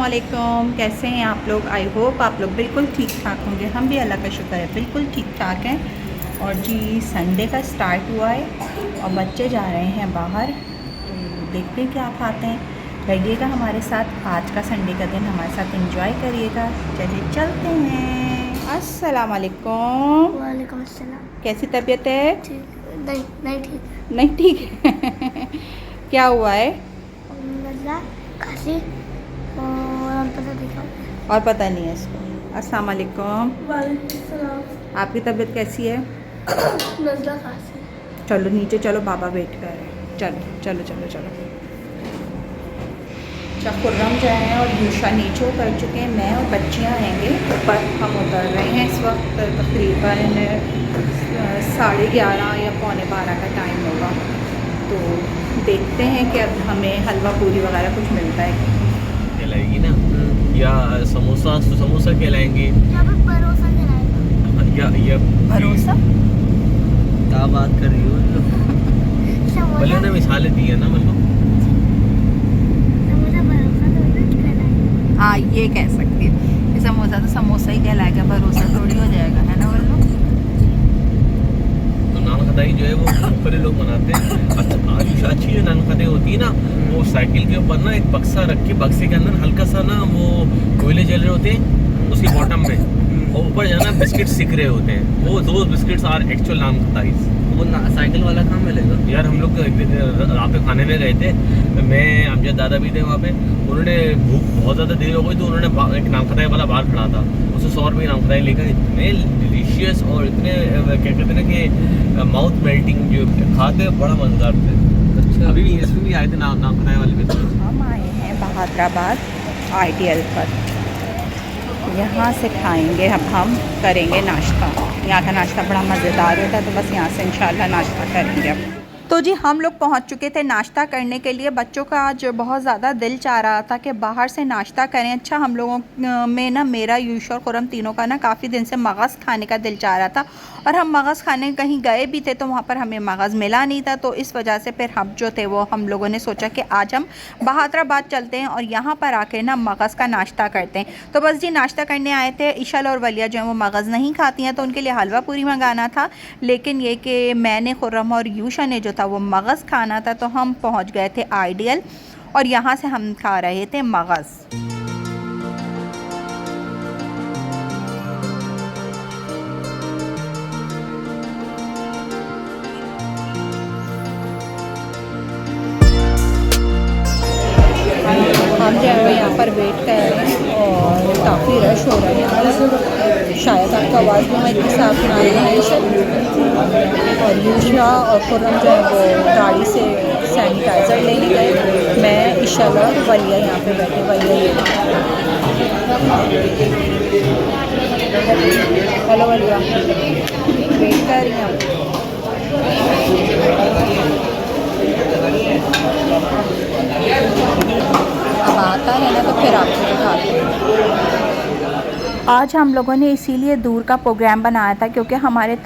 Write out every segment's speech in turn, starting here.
अस्सलामुअलैकुम। कैसे हैं आप लोग? आई होप आप लोग बिल्कुल ठीक ठाक होंगे। हम भी अल्लाह का शुक्र है बिल्कुल ठीक ठाक हैं। और जी संडे का स्टार्ट हुआ है और बच्चे जा रहे हैं बाहर, तो देखते हैं क्या खाते हैं। रहिएगा हमारे साथ, आज का संडे का दिन हमारे साथ एंजॉय करिएगा। चलिए चलते हैं। अस्सलामुअलैकुम। वालेकुम अस्सलाम। कैसी तबीयत है? ठीक नहीं नहीं ठीक नहीं ठीक है क्या हुआ है? नज़ला खांसी और पता दिखा और पता नहीं है इसको। अस्सलाम वालेकुम। वालेकुम अस्सलाम। आपकी तबीयत कैसी है? नज़ला खांसी। चलो नीचे चलो, बाबा वेट कर रहे हैं। चलो चलो चलो चलो। अच्छा खुर्रम जो है और यूशा नीचे उतर चुके हैं, मैं और बच्चियां आएंगे ऊपर। हम उतर रहे हैं इस वक्त तकरीबन 11:30 या 11:15 का टाइम होगा। तो देखते हैं कि अब हमें हलवा पूरी वगैरह कुछ मिलता है। कहलाएगी ना, या समोसा कहलाएंगे, यहाँ पे भरोसा कराएगा। या भरोसा क्या बात कर रही हो? मतलब ने मिसालें दी है ना, मतलब समोसा भरोसा तो कराएगा। हाँ ये कह सकती है। समोसा तो समोसा ही कहलाएगा, भरोसा थोड़ी हो जाएगा, है ना वल्लू? तो नान खदाई जो है वो ऊपर लोग बनाते हैं। अच्छा अच्छी जो नान खदाई होती है ना, वो साइकिल के ऊपर ना एक बक्सा रख के, बक्से के अंदर हल्का सा ना वो कोयले जल रहे होते हैं उसके बॉटम में, और ऊपर जाना बिस्किट सिक रहे होते हैं। वो दो बिस्किट्स आर एक्चुअल नान खदाई। वो साइकिल वाला कहाँ मिलेगा यार? हम लोग रात को खाने में गए थे, मैं अमजद दादा भी थे वहाँ पे। उन्होंने भूख बहुत ज़्यादा देर हो गई तो उन्होंने एक नान खदाई वाला बाहर खड़ा था, उससे 100 रुपये नान खदाई लेकर। इतने डिलीशियस और इतने क्या कहते हैं ना कि माउथ मेल्टिंग, जो खाते बड़ा मज़ेदार थे। अच्छा अभी भी इसमें भी आए थे नान खदाई वाले भी। हम आए हैं बहादुराबाद ITL पर। यहाँ से खाएंगे, अब हम करेंगे नाश्ता। यहाँ का नाश्ता बड़ा मज़ेदार होता है, तो बस यहाँ से इंशाल्लाह नाश्ता करेंगे अब। तो जी हम लोग पहुँच चुके थे नाश्ता करने के लिए। बच्चों का आज बहुत ज़्यादा दिल चाह रहा था कि बाहर से नाश्ता करें। अच्छा हम लोगों में ना, मेरा यूशा और खुरम तीनों का ना काफ़ी दिन से मगज़ खाने का दिल चाह रहा था, और हम मगज़ खाने कहीं गए भी थे तो वहाँ पर हमें मगज़ मिला नहीं था। तो इस वजह से फिर हम जो थे वो हम लोगों ने सोचा कि आज हम बहादुराबाद चलते हैं और यहाँ पर आके ना मगज़ का नाश्ता करते हैं। तो बस जी नाश्ता करने आए थे। इशल और वलिया जो है वो मगज़ नहीं खाती हैं, तो उनके लिए हलवा पूरी मंगाना था। लेकिन ये कि मैंने, खुर्रम और यूशा ने जो था वो मगज़ खाना था, तो हम पहुँच गए थे IDL और यहाँ से हम खा रहे थे मगज़। हम जो है यहाँ पर वेट कर रहे हैं और काफ़ी रश हो रहा है यहाँ पर। शायद आपको आवाज़ भी मैं इतनी साफ ना आई है। और यूशा और खुर्रम जो है वो गाड़ी से सैनिटाइज़र लेने गए। मैं, इशल और वलिया यहाँ पे बैठे। वलिया हेलो वलिया, वेट कर रही हैं अब आता है ना, तो फिर आपको दिखाते हैं। आज हम लोगों ने इसीलिए दूर का प्रोग्राम बनाया था क्योंकि हमारे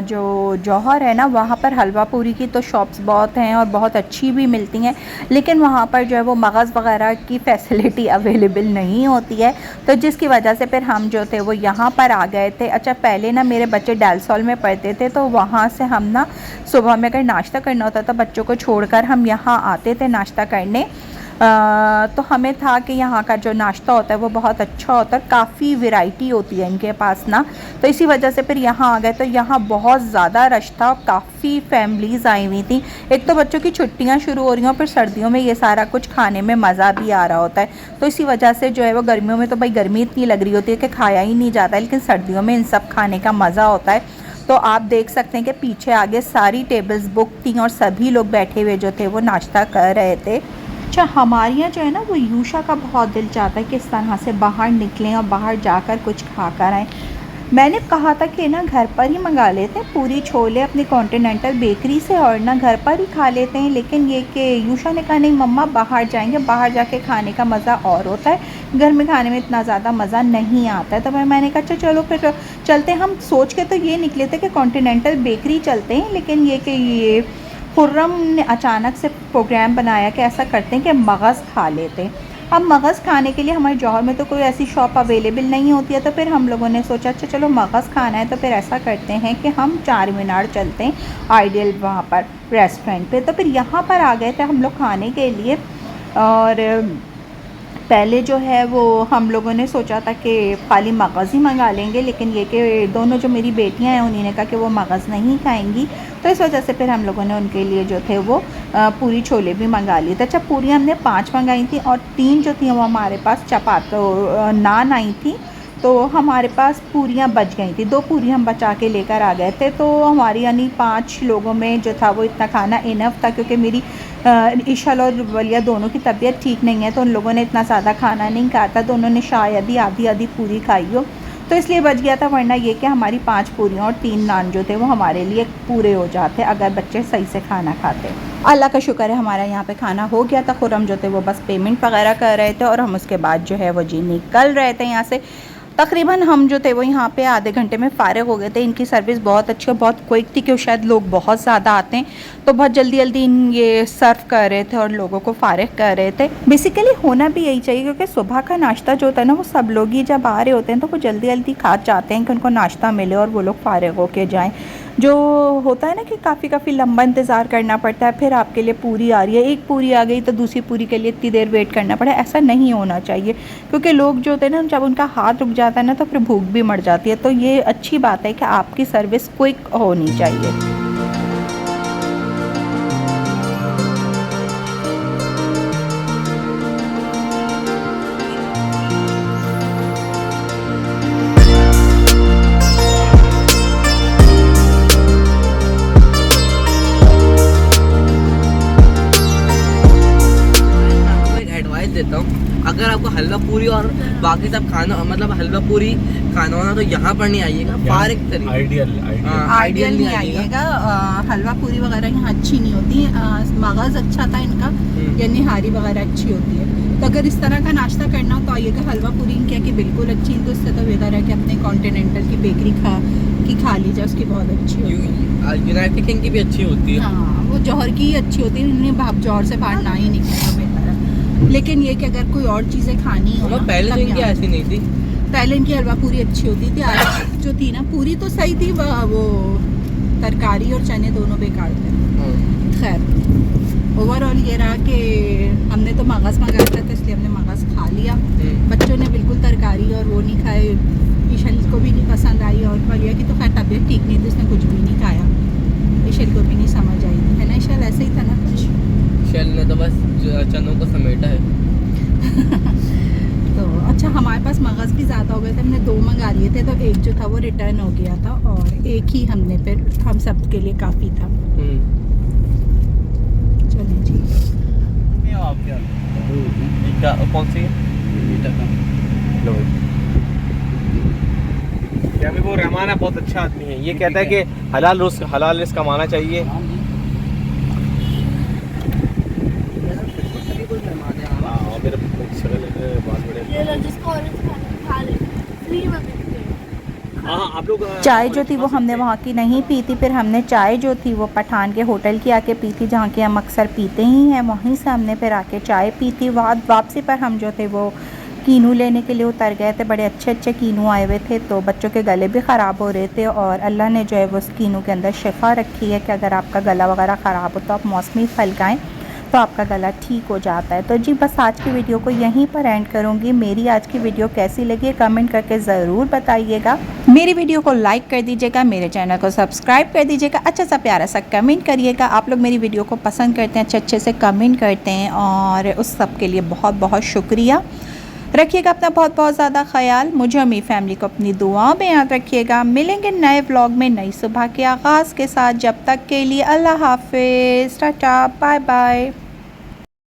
जो जौहर है ना, वहाँ पर हलवा पूरी की तो शॉप्स बहुत हैं और बहुत अच्छी भी मिलती हैं, लेकिन वहाँ पर जो है वो मगज़ वगैरह की फ़ैसिलिटी अवेलेबल नहीं होती है। तो जिसकी वजह से फिर हम जो थे वो यहाँ पर आ गए थे। अच्छा पहले ना मेरे बच्चे डेलसॉल में पढ़ते थे, तो वहाँ से हम ना सुबह में अगर नाश्ता करना होता था बच्चों को छोड़कर हम यहाँ आते थे नाश्ता करने। तो हमें था कि यहाँ का जो नाश्ता होता है वो बहुत अच्छा होता है, काफ़ी वैरायटी होती है इनके पास ना। तो इसी वजह से फिर यहाँ आ गए। तो यहाँ बहुत ज़्यादा रश था, काफ़ी फैमिलीज़ आई हुई थी। एक तो बच्चों की छुट्टियाँ शुरू हो रही हैं, फिर सर्दियों में ये सारा कुछ खाने में मज़ा भी आ रहा होता है। तो इसी वजह से जो है वो, गर्मियों में तो भाई गर्मी इतनी लग रही होती है कि खाया ही नहीं जाता है, लेकिन सर्दियों में इन सब खाने का मज़ा होता है। तो आप देख सकते हैं कि पीछे आगे सारी टेबल्स बुक थी और सभी लोग बैठे हुए जो थे वो नाश्ता कर रहे थे। अच्छा हमारे यहाँ जो है ना वो यूशा का बहुत दिल चाहता है कि इस तरह से बाहर निकलें और बाहर जाकर कुछ खा कर आएँ। मैंने कहा था कि ना घर पर ही मंगा लेते हैं पूरी छोले अपनी कॉन्टिनेंटल बेकरी से और ना घर पर ही खा लेते हैं, लेकिन ये कि यूशा ने कहा नहीं मम्मा बाहर जाएंगे, बाहर जाके खाने का मज़ा और होता है, घर में खाने में इतना ज़्यादा मज़ा नहीं आता है। तो मैंने कहा अच्छा चलो फिर चलते। हम सोच के तो ये निकले थे कि कॉन्टिनेंटल बेकरी चलते हैं, लेकिन ये कि ये खुर्रम ने अचानक से प्रोग्राम बनाया कि ऐसा करते हैं कि मगज़ खा लेते हैं। अब मगज़ खाने के लिए हमारे जौहर में तो कोई ऐसी शॉप अवेलेबल नहीं होती है, तो फिर हम लोगों ने सोचा अच्छा चलो मगज़ खाना है तो फिर ऐसा करते हैं कि हम चार मीनार चलते हैं आइडियल वहाँ पर रेस्टोरेंट पे। तो फिर यहाँ पर आ गए थे हम लोग खाने के लिए। और पहले जो है वो हम लोगों ने सोचा था कि खाली मगज़ ही मंगा लेंगे, लेकिन ये कि दोनों जो मेरी बेटियां हैं उन्हीं ने कहा कि वो मगज़ नहीं खाएंगी, तो इस वजह से फिर हम लोगों ने उनके लिए जो थे वो पूरी छोले भी मंगा लिए थे। अच्छा, पूरी हमने 5 मंगाई थी और 3 जो थी वो हमारे पास नान आई थी, तो हमारे पास पूरियां बच गई थी। 2 पूरी हम बचा के लेकर आ गए थे, तो हमारी यानी 5 लोगों में जो था वो इतना खाना इनफ था, क्योंकि मेरी इशल और वलिया दोनों की तबीयत ठीक नहीं है, तो उन लोगों ने इतना ज़्यादा खाना नहीं खाया था, तो उन्होंने शायद ही आधी आधी पूरी खाई हो, तो इसलिए बच गया था। वरना ये कि हमारी 5 पूरियाँ और 3 नान जो थे वो हमारे लिए पूरे हो जाते अगर बच्चे सही से खाना खाते। अल्लाह का शुक्र है हमारा यहाँ पे खाना हो गया था। खुरम जो थे वो बस पेमेंट वगैरह कर रहे थे और हम उसके बाद जो है वो जी निकल रहे थे यहाँ से। तकरीबन हम जो थे वो यहाँ पे आधे घंटे में फ़ारिग हो गए थे। इनकी सर्विस बहुत अच्छी और बहुत क्विक थी, क्योंकि शायद लोग बहुत ज़्यादा आते हैं, तो बहुत जल्दी जल्दी ये सर्व कर रहे थे और लोगों को फ़ारिग कर रहे थे। बेसिकली होना भी यही चाहिए, क्योंकि सुबह का नाश्ता जो होता है ना वो सब लोग ही जब आ रहे होते हैं तो वो जल्दी जल्दी खा चाहते हैं कि उनको नाश्ता मिले और वो लोग फ़ारिग होके जाएँ। जो होता है ना कि काफ़ी लंबा इंतज़ार करना पड़ता है, फिर आपके लिए पूरी आ रही है, एक पूरी आ गई तो दूसरी पूरी के लिए इतनी देर वेट करना पड़ा, ऐसा नहीं होना चाहिए। क्योंकि लोग जो होते हैं ना, जब उनका हाथ रुक जाता है ना तो फिर भूख भी मर जाती है। तो ये अच्छी बात है कि आपकी सर्विस क्विक होनी चाहिए। देता हूँ, अगर आपको हलवा पूरी और बाकी सब खाना मतलब हलवा पूरी खाना होना तो यहाँ पर नहीं आइएगा, फारिग करिए। आइडियल नहीं आइएगा। हलवा पूरी वगैरह यहाँ अच्छी नहीं होती। मगज़ अच्छा था इनका, या निहारी वगैरह अच्छी होती है। तो अगर इस तरह का नाश्ता करना हो तो आइएगा। हलवा पूरी इनकी कि बिल्कुल अच्छी, तो इससे तो बेहतर है कि अपने कॉन्टिनेंटल की बेकरी खा लीजिए, उसकी बहुत अच्छी होती है। यूनाइटेड किंग की भी अच्छी होती है। हाँ, वो जौहर की ही अच्छी होती है, इन्हें भाप जौहर से बाहर ना ही निकलेगा बेहतर है। लेकिन ये कि अगर कोई और चीज़ें खानी हो, पहले तो इनकी ऐसी नहीं थी, पहले इनकी हलवा पूरी अच्छी होती थी। आज जो थी ना पूरी तो सही थी, वो तरकारी और चने दोनों बेकार थे। खैर ओवरऑल ये रहा कि हमने तो मगज़ मंगाया था, तो इसलिए हमने मगज़ खा लिया। बच्चों ने बिल्कुल तरकारी और वो नहीं खाए, ईशल को भी नहीं पसंद आई, और वलिया की तो खैर तबीयत ठीक नहीं थी, उसने कुछ भी नहीं खाया। ईशल को भी नहीं समझ आई थी, है ना ईशल? ऐसे ही था ना कुछ। ईशल ने तो बस चनों को समेटा है। तो अच्छा, हमारे पास मगज़ भी ज़्यादा हो गए थे, हमने 2 मंगा लिए थे, तो एक जो था वो रिटर्न हो गया था और एक ही हमने फिर हम सब के लिए काफ़ी था। चलिए जी। कौन सी है? वो रहमान है, बहुत अच्छा आदमी है। ये कहता है कि हलाल रिस्क कमाना चाहिए। चाय जो थी वो हमने वहाँ की नहीं पी थी, फिर हमने चाय जो थी वो पठान के होटल की आके पी थी, जहाँ की हम अक्सर पीते ही हैं। वहीं से हमने फिर आके चाय पी थी। वापसी पर हम जो थे वो कीनू लेने के लिए उतर गए थे। बड़े अच्छे कीनू आए हुए थे, तो बच्चों के गले भी ख़राब हो रहे थे, और अल्लाह ने जो है वो उस कीनू के अंदर शिफा रखी है कि अगर आपका गला वगैरह ख़राब हो तो आप मौसमी फल खाएँ तो आपका गला ठीक हो जाता है। तो जी बस आज की वीडियो को यहीं पर एंड करूँगी। मेरी आज की वीडियो कैसी लगी कमेंट करके ज़रूर बताइएगा। मेरी वीडियो को लाइक कर दीजिएगा, मेरे चैनल को सब्सक्राइब कर दीजिएगा, अच्छा सा प्यारा सा कमेंट करिएगा। आप लोग मेरी वीडियो को पसंद करते हैं, अच्छे से कमेंट करते हैं, और उस सब के लिए बहुत बहुत शुक्रिया। रखिएगा अपना बहुत बहुत ज़्यादा ख्याल। मुझे और मेरी फैमिली को अपनी दुआओं में याद रखिएगा। मिलेंगे नए व्लॉग में नई सुबह के आगाज़ के साथ। जब तक के लिए अल्लाह हाफिज़, टाटा, बाय बाय।